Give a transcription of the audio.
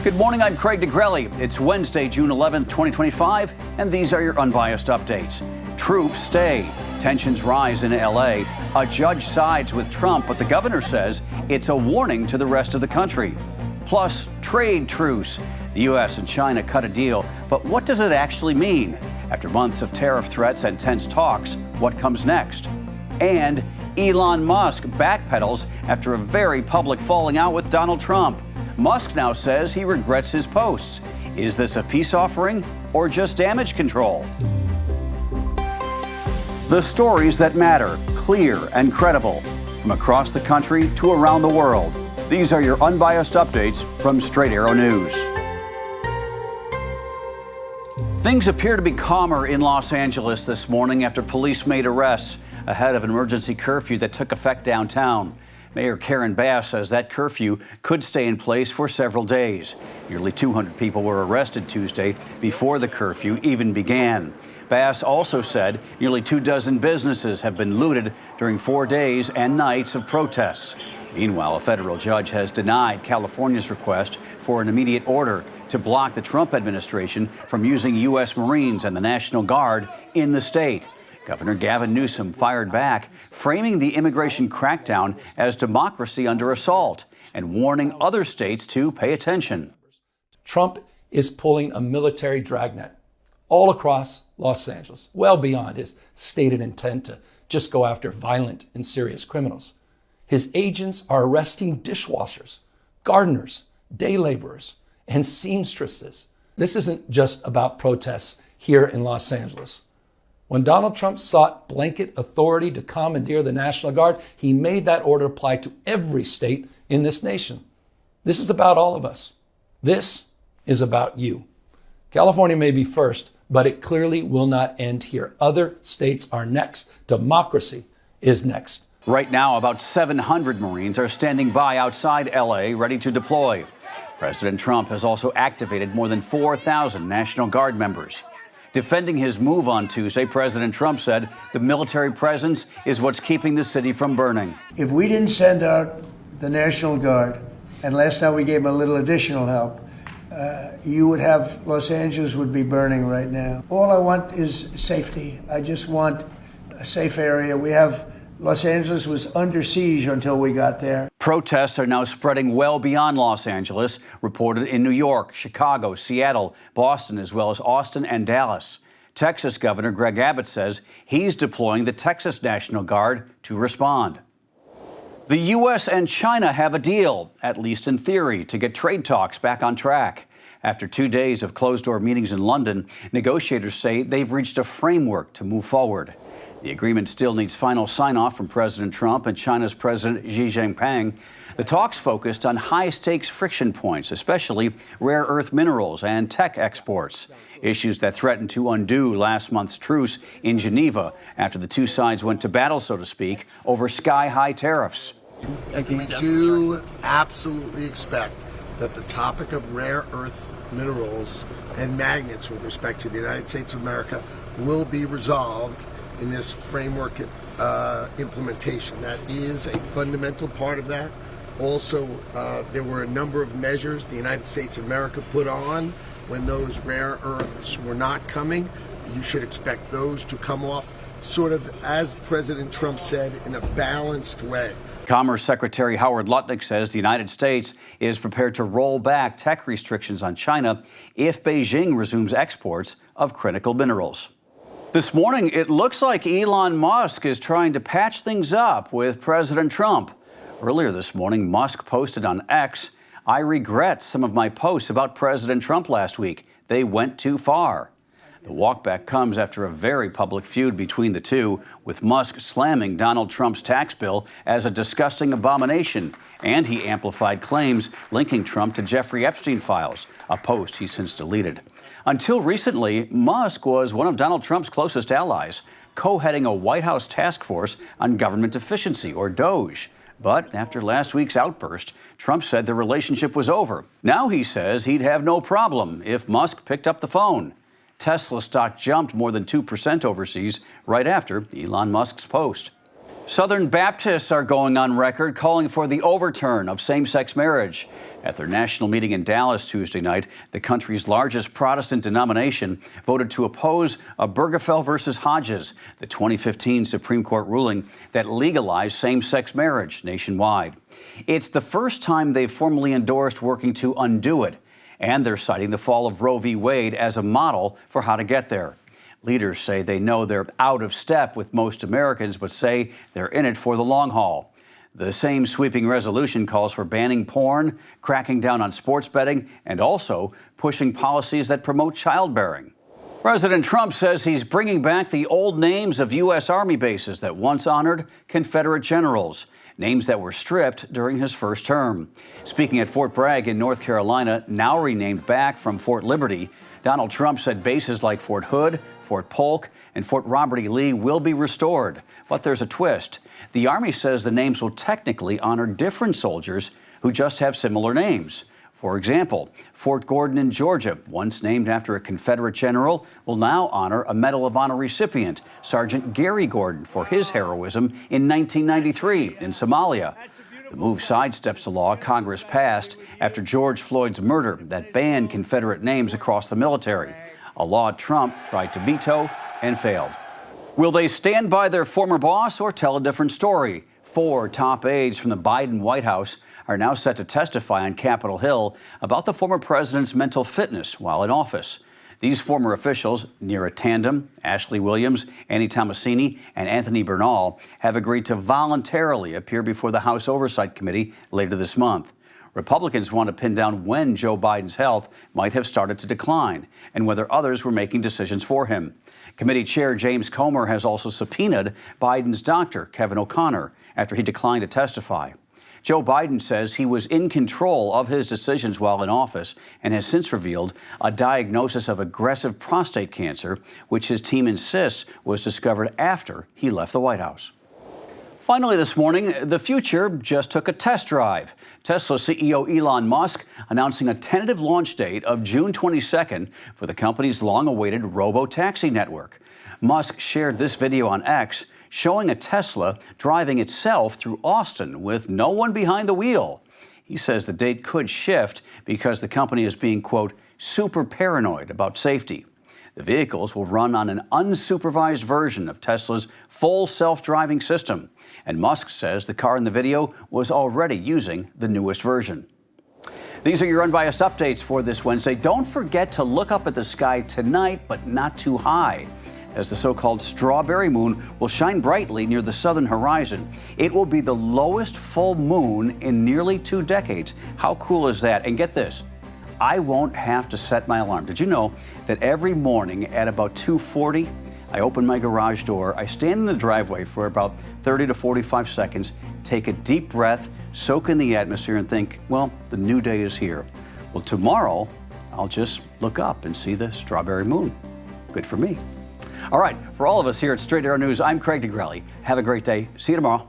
Good morning, I'm Craig DeGrelli. It's Wednesday, June 11th, 2025, and these are your Unbiased Updates. Troops stay. Tensions rise in L.A. A judge sides with Trump, but the governor says it's a warning to the rest of the country. Plus, trade truce. The U.S. and China cut a deal, but what does it actually mean? After months of tariff threats and tense talks, what comes next? And Elon Musk backpedals after a very public falling out with Donald Trump. Musk now says he regrets his posts. Is this a peace offering or just damage control? The stories that matter, clear and credible, from across the country to around the world. These are your unbiased updates from Straight Arrow News. Things appear to be calmer in Los Angeles this morning after police made arrests ahead of an emergency curfew that took effect downtown. Mayor Karen Bass says that curfew could stay in place for several days. Nearly 200 people were arrested Tuesday before the curfew even began. Bass also said nearly 24 businesses have been looted during 4 days and nights of protests. Meanwhile, a federal judge has denied California's request for an immediate order to block the Trump administration from using U.S. Marines and the National Guard in the state. Governor Gavin Newsom fired back, framing the immigration crackdown as democracy under assault and warning other states to pay attention. Trump is pulling a military dragnet all across Los Angeles, well beyond his stated intent to just go after violent and serious criminals. His agents are arresting dishwashers, gardeners, day laborers, and seamstresses. This isn't just about protests here in Los Angeles. When Donald Trump sought blanket authority to commandeer the National Guard, he made that order apply to every state in this nation. This is about all of us. This is about you. California may be first, but it clearly will not end here. Other states are next. Democracy is next. Right now, about 700 Marines are standing by outside L.A., ready to deploy. President Trump has also activated more than 4,000 National Guard members. Defending his move on Tuesday, President Trump said the military presence is what's keeping the city from burning. If we didn't send out the National Guard, and last time we gave them a little additional help, you would have, Los Angeles would be burning right now. All I want is safety. I just want a safe area. Los Angeles was under siege until we got there. Protests are now spreading well beyond Los Angeles, reported in New York, Chicago, Seattle, Boston, as well as Austin and Dallas. Texas Governor Greg Abbott says he's deploying the Texas National Guard to respond. The U.S. and China have a deal, at least in theory, to get trade talks back on track. After 2 days of closed-door meetings in London, negotiators say they've reached a framework to move forward. The agreement still needs final sign-off from President Trump and China's President Xi Jinping. The talks focused on high-stakes friction points, especially rare earth minerals and tech exports, issues that threatened to undo last month's truce in Geneva after the two sides went to battle, so to speak, over sky-high tariffs. We do absolutely expect that the topic of rare earth minerals and magnets with respect to the United States of America will be resolved in this framework implementation. That is a fundamental part of that. Also, there were a number of measures the United States of America put on when those rare earths were not coming. You should expect those to come off sort of, as President Trump said, in a balanced way. Commerce Secretary Howard Lutnick says the United States is prepared to roll back tech restrictions on China if Beijing resumes exports of critical minerals. This morning, it looks like Elon Musk is trying to patch things up with President Trump. Earlier this morning, Musk posted on X, "I regret some of my posts about President Trump last week. They went too far." The walkback comes after a very public feud between the two, with Musk slamming Donald Trump's tax bill as a disgusting abomination, and he amplified claims linking Trump to Jeffrey Epstein files, a post he's since deleted. Until recently, Musk was one of Donald Trump's closest allies, co-heading a White House task force on government efficiency, or DOGE. But after last week's outburst, Trump said the relationship was over. Now he says he'd have no problem if Musk picked up the phone. Tesla stock jumped more than 2% overseas right after Elon Musk's post. Southern Baptists are going on record calling for the overturn of same-sex marriage. At their national meeting in Dallas Tuesday night, the country's largest Protestant denomination voted to oppose Obergefell versus Hodges, the 2015 Supreme Court ruling that legalized same-sex marriage nationwide. It's the first time they've formally endorsed working to undo it, and they're citing the fall of Roe v. Wade as a model for how to get there. Leaders say they know they're out of step with most Americans, but say they're in it for the long haul. The same sweeping resolution calls for banning porn, cracking down on sports betting, and also pushing policies that promote childbearing. President Trump says he's bringing back the old names of U.S. Army bases that once honored Confederate generals, names that were stripped during his first term. Speaking at Fort Bragg in North Carolina, now renamed back from Fort Liberty, Donald Trump said bases like Fort Hood, Fort Polk, and Fort Robert E. Lee will be restored. But there's a twist. The Army says the names will technically honor different soldiers who just have similar names. For example, Fort Gordon in Georgia, once named after a Confederate general, will now honor a Medal of Honor recipient, Sergeant Gary Gordon, for his heroism in 1993 in Somalia. The move sidesteps a law Congress passed after George Floyd's murder that banned Confederate names across the military, a law Trump tried to veto and failed. Will they stand by their former boss or tell a different story? 4 top aides from the Biden White House are now set to testify on Capitol Hill about the former president's mental fitness while in office. These former officials, Neera Tandem, Ashley Williams, Annie Tomasini, and Anthony Bernal, have agreed to voluntarily appear before the House Oversight Committee later this month. Republicans want to pin down when Joe Biden's health might have started to decline and whether others were making decisions for him. Committee Chair James Comer has also subpoenaed Biden's doctor, Kevin O'Connor, after he declined to testify. Joe Biden says he was in control of his decisions while in office and has since revealed a diagnosis of aggressive prostate cancer, which his team insists was discovered after he left the White House. Finally this morning, the future just took a test drive. Tesla CEO Elon Musk announcing a tentative launch date of June 22nd for the company's long-awaited robotaxi network. Musk shared this video on X, showing a Tesla driving itself through Austin with no one behind the wheel. He says the date could shift because the company is being, quote, super paranoid about safety. The vehicles will run on an unsupervised version of Tesla's full self-driving system, and Musk says the car in the video was already using the newest version. These are your unbiased updates for this Wednesday. Don't forget to look up at the sky tonight, but not too high, as the so-called strawberry moon will shine brightly near the southern horizon. It will be the lowest full moon in nearly 2 decades. How cool is that? And get this, I won't have to set my alarm. Did you know that every morning at about 2:40, I open my garage door, I stand in the driveway for about 30 to 45 seconds, take a deep breath, soak in the atmosphere and think, well, the new day is here. Well, tomorrow, I'll just look up and see the strawberry moon. Good for me. All right, for all of us here at Straight Arrow News, I'm Craig DeGrelli. Have a great day. See you tomorrow.